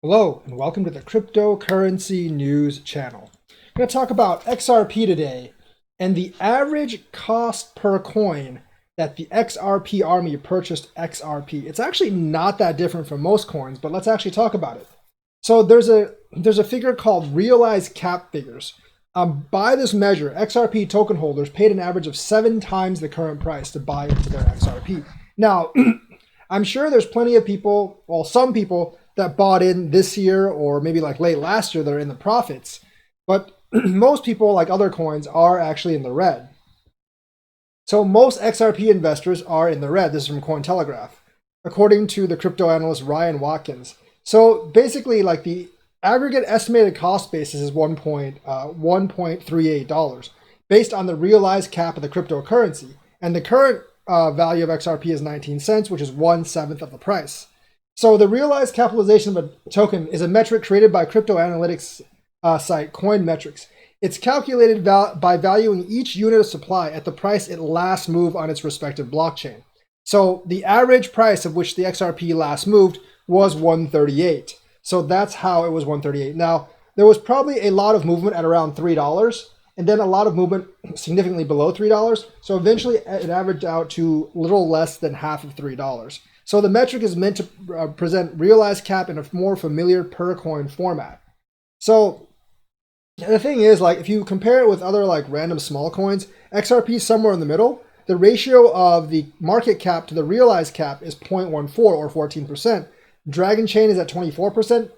Hello, and welcome to the Cryptocurrency News channel. I'm going to talk about XRP today and the average cost per coin that the XRP Army purchased XRP. It's actually not that different from most coins, but let's actually talk about it. So there's a figure called realized cap figures. By this measure, XRP token holders paid an average of 7 times the current price to buy into their XRP. Now, I'm sure there's plenty of people, well, some people that bought in this year or maybe like late last year that are in the profits. But most people, like other coins, are actually in the red. So most XRP investors are in the red. This is from Cointelegraph, according to the crypto analyst Ryan Watkins. So basically, like the aggregate estimated cost basis is $1.38 based on the realized cap of the cryptocurrency. And the current value of XRP is 19 cents, which is 1/7 of the price. So the realized capitalization of a token is a metric created by crypto analytics site Coinmetrics. It's calculated by valuing each unit of supply at the price it last moved on its respective blockchain. So the average price of which the XRP last moved was 138. So that's how it was 138. Now, there was probably a lot of movement at around $3, and then a lot of movement significantly below $3. So eventually it averaged out to a little less than half of $3. So the metric is meant to present realized cap in a more familiar per coin format. So the thing is, like, if you compare it with other like random small coins, XRP is somewhere in the middle. The ratio of the market cap to the realized cap is 0.14 or 14%. Dragon Chain is at 24%.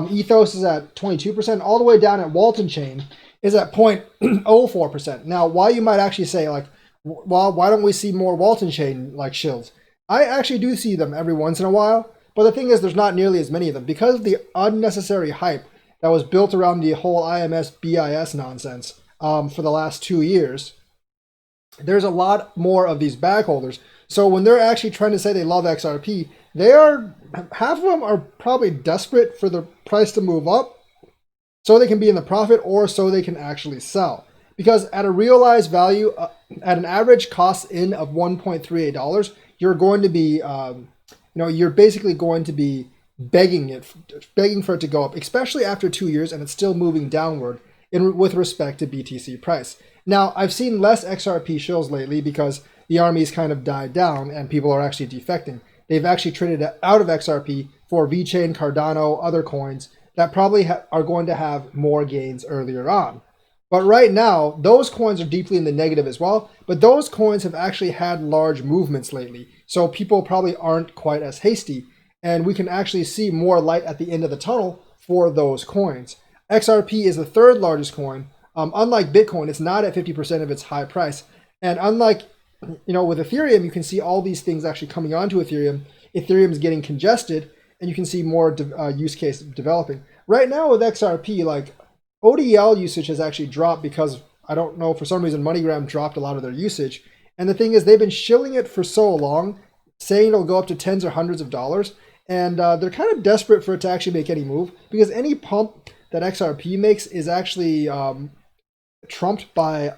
Ethos is at 22%. All the way down at Walton Chain is at 0.04%. Now, why you might actually say, like, well, why don't we see more Walton Chain like shills? I actually do see them every once in a while, but the thing is there's not nearly as many of them because of the unnecessary hype that was built around the whole IMS BIS nonsense for the last 2 years. There's a lot more of these bag holders. So when they're actually trying to say they love XRP, half of them are probably desperate for the price to move up so they can be in the profit or so they can actually sell. Because at a realized value, at an average cost in of $1.38, you're going to be, you're basically going to be begging for it to go up, especially after 2 years and it's still moving downward with respect to BTC price. Now, I've seen less XRP shills lately because the army's kind of died down and people are actually defecting. They've actually traded out of XRP for VeChain, Cardano, other coins that probably are going to have more gains earlier on. But right now, those coins are deeply in the negative as well. But those coins have actually had large movements lately. So people probably aren't quite as hasty. And we can actually see more light at the end of the tunnel for those coins. XRP is the third largest coin. Unlike Bitcoin, it's not at 50% of its high price. And unlike, with Ethereum, you can see all these things actually coming onto Ethereum. Ethereum is getting congested and you can see more use case developing. Right now with XRP, like, ODL usage has actually dropped because, I don't know, for some reason MoneyGram dropped a lot of their usage. And the thing is, they've been shilling it for so long, saying it'll go up to tens or hundreds of dollars. And they're kind of desperate for it to actually make any move because any pump that XRP makes is actually trumped by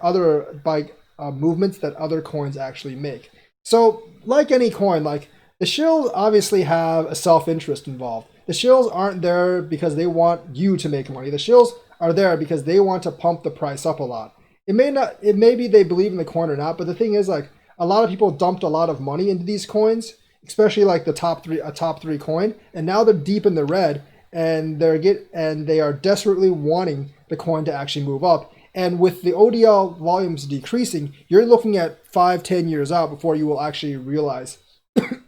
movements that other coins actually make. So like any coin, like the shills obviously have a self-interest involved. The shills aren't there because they want you to make money. The shills are there because they want to pump the price up a lot. It may be they believe in the coin or not, but the thing is, like, a lot of people dumped a lot of money into these coins, especially like a top three coin, and now they're deep in the red and they are desperately wanting the coin to actually move up. And with the ODL volumes decreasing, you're looking at 5-10 years out before you will actually realize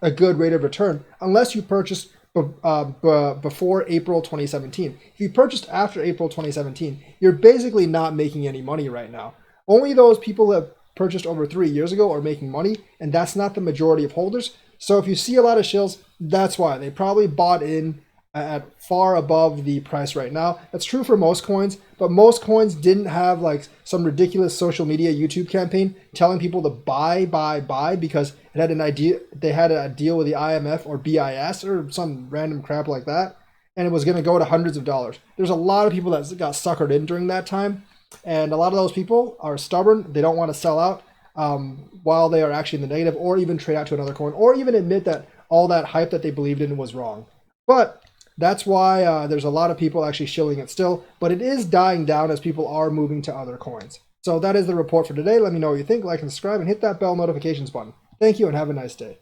a good rate of return, unless you purchase before April 2017. If you purchased after April 2017, you're basically not making any money right now. Only those people that purchased over 3 years ago are making money, and that's not the majority of holders. So if you see a lot of shills, that's why. They probably bought in at far above the price right now. That's true for most coins, but most coins didn't have like some ridiculous social media YouTube campaign telling people to buy because it had an idea. They had a deal with the IMF or BIS or some random crap like that, and it was going to go to hundreds of dollars. There's a lot of people that got suckered in during that time, and a lot of those people are stubborn. They don't want to sell out while they are actually in the negative, or even trade out to another coin, or even admit that all that hype that they believed in was wrong. But That's why there's a lot of people actually shilling it still, but it is dying down as people are moving to other coins. So that is the report for today. Let me know what you think, like and subscribe, and hit that bell notifications button. Thank you and have a nice day.